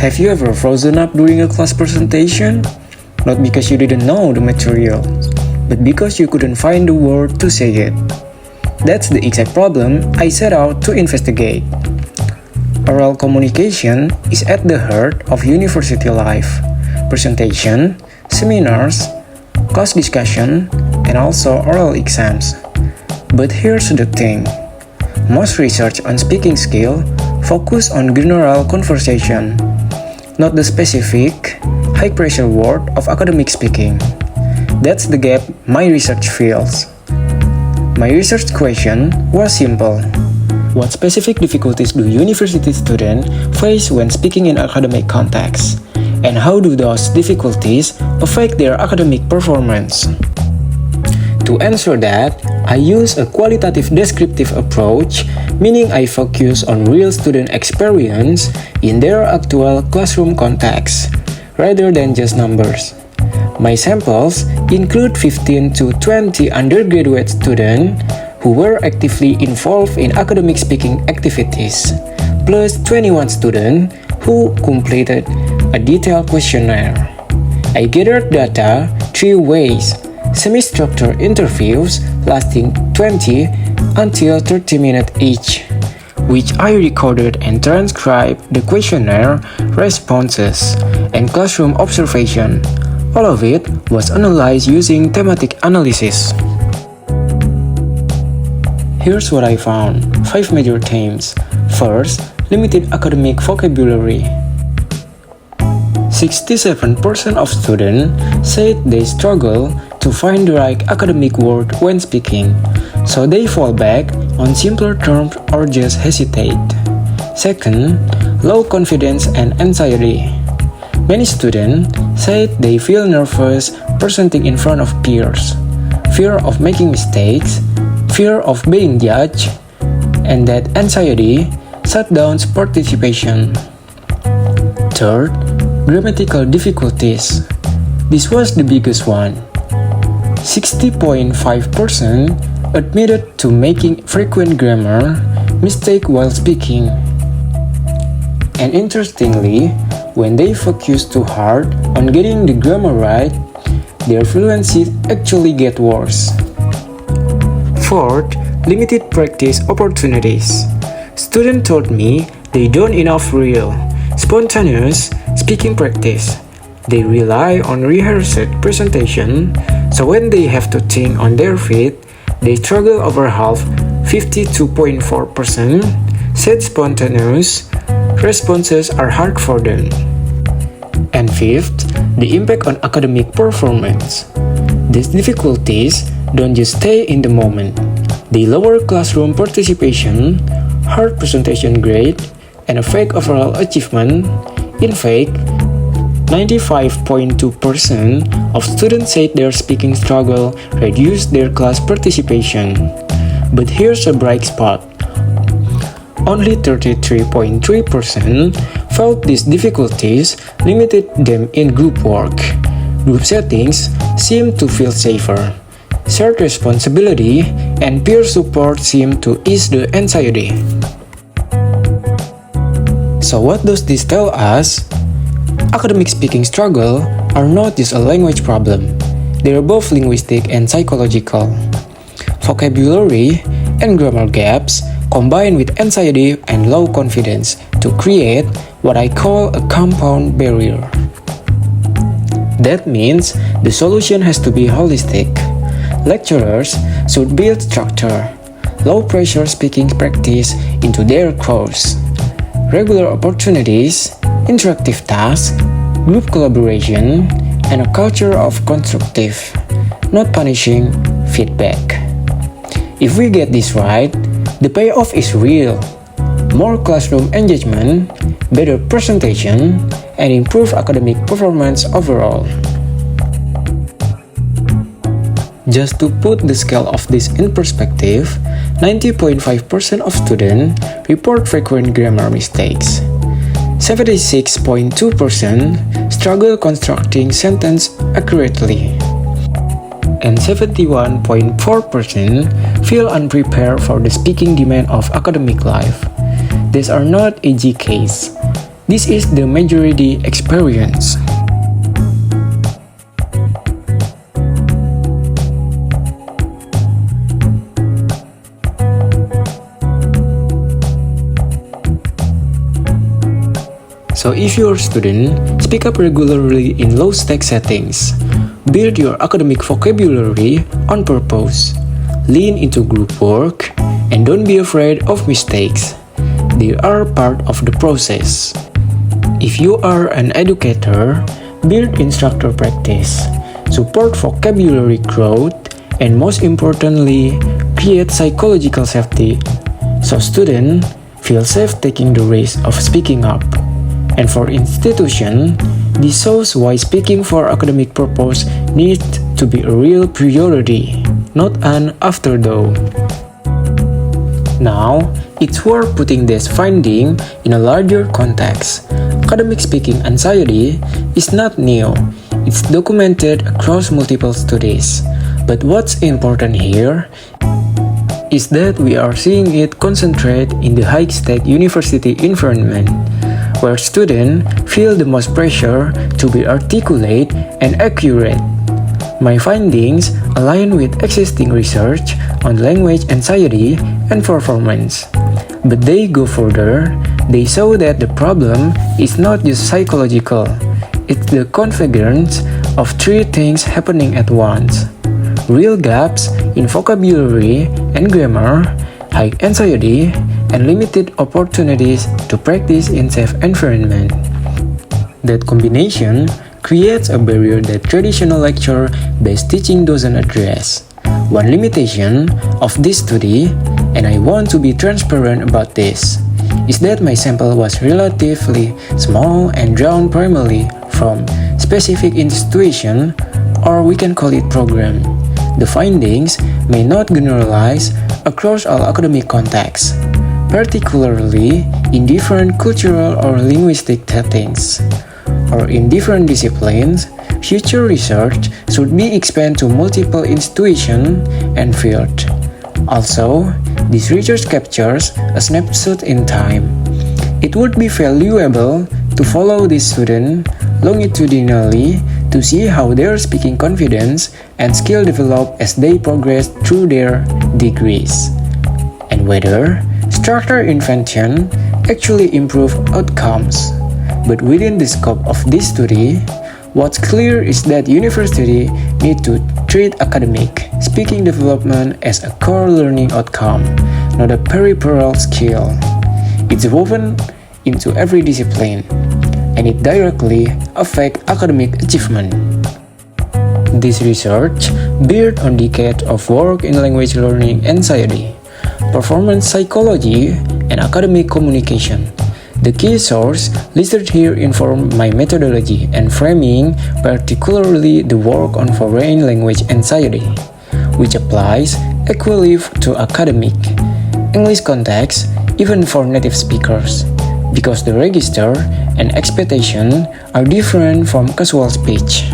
Have you ever frozen up during a class presentation? Not because you didn't know the material, but because you couldn't find the word to say it. That's the exact problem I set out to investigate. Oral communication is at the heart of university life. Presentation, seminars, class discussion, and also oral exams. But here's the thing. Most research on speaking skill focus on general conversation, not the specific, high-pressure word of academic speaking. That's the gap my research fills. My research question was simple. What specific difficulties do university students face when speaking in academic context? And how do those difficulties affect their academic performance? To answer that, I use a qualitative descriptive approach, meaning I focus on real student experience in their actual classroom context, rather than just numbers. My samples include 15 to 20 undergraduate students who were actively involved in academic speaking activities, plus 21 students who completed a detailed questionnaire. I gathered data 3 ways: semi-structured interviews lasting 20 until 30 minutes each, which I recorded and transcribed the questionnaire responses, and classroom observation. All of it was analyzed using thematic analysis. Here's what I found. 5 major themes. First, limited academic vocabulary. 67% of students said they struggle to find the right academic word when speaking, so they fall back on simpler terms or just hesitate. Second, low confidence and anxiety. Many students said they feel nervous presenting in front of peers, fear of making mistakes, fear of being judged, and that anxiety shut down participation. Third, grammatical difficulties. This was the biggest one. 60.5% admitted to making frequent grammar mistakes while speaking. And interestingly, when they focus too hard on getting the grammar right, their fluency actually gets worse. Fourth, limited practice opportunities. Students told me they don't enough real, spontaneous speaking practice. They rely on rehearsed presentation, so when they have to think on their feet, they struggle. Over half, 52.4%, said spontaneous responses are hard for them. And fifth, the impact on academic performance. These difficulties don't just stay in the moment. They lower classroom participation, hard presentation grade, and affect overall achievement. In fact, 95.2% of students said their speaking struggle reduced their class participation. But here's a bright spot. Only 33.3% felt these difficulties limited them in group work. Group settings seem to feel safer. Shared responsibility and peer support seem to ease the anxiety. So what does this tell us? Academic speaking struggle are not just a language problem. They are both linguistic and psychological. Vocabulary and grammar gaps combine with anxiety and low confidence to create what I call a compound barrier. That means the solution has to be holistic. Lecturers should build structure, low-pressure speaking practice into their course, regular opportunities, interactive tasks, group collaboration, and a culture of constructive, not punishing, feedback. If we get this right, the payoff is real. More classroom engagement, better presentation, and improved academic performance overall. Just to put the scale of this in perspective, 90.5% of students report frequent grammar mistakes. 76.2% struggle constructing sentence accurately. And 71.4% feel unprepared for the speaking demand of academic life. These are not edgy cases. This is the majority experience. So if you're a student, speak up regularly in low-stakes settings. Build your academic vocabulary on purpose. Lean into group work, and don't be afraid of mistakes. They are part of the process. If you are an educator, build instructor practice, support vocabulary growth, and most importantly, create psychological safety so students feel safe taking the risk of speaking up. And for institution, this shows why speaking for academic purpose needs to be a real priority, not an afterthought. Now, it's worth putting this finding in a larger context. Academic speaking anxiety is not new. It's documented across multiple studies. But what's important here is that we are seeing it concentrate in the high-stake university environment, where students feel the most pressure to be articulate and accurate. My findings align with existing research on language anxiety and performance. But they go further. They show that the problem is not just psychological. It's the confluence of three things happening at once: real gaps in vocabulary and grammar, high anxiety, and limited opportunities to practice in safe environment. That combination creates a barrier that traditional lecture-based teaching doesn't address. One limitation of this study, and I want to be transparent about this, is that my sample was relatively small and drawn primarily from specific institution, or we can call it program. The findings may not generalize across all academic contexts, particularly in different cultural or linguistic settings, or in different disciplines. Future research should be expanded to multiple institutions and fields. Also, this research captures a snapshot in time. It would be valuable to follow these students longitudinally to see how their speaking confidence and skill develop as they progress through their degrees, and whether structured intervention actually improve outcomes. But within the scope of this study, what's clear is that universities need to treat academic speaking development as a core learning outcome, not a peripheral skill. It's woven into every discipline, and it directly affects academic achievement. This research built on decades of work in language learning anxiety, performance psychology, and academic communication. The key source listed here inform my methodology and framing, particularly the work on foreign language anxiety, which applies equally to academic, English context, even for native speakers, because the register and expectation are different from casual speech.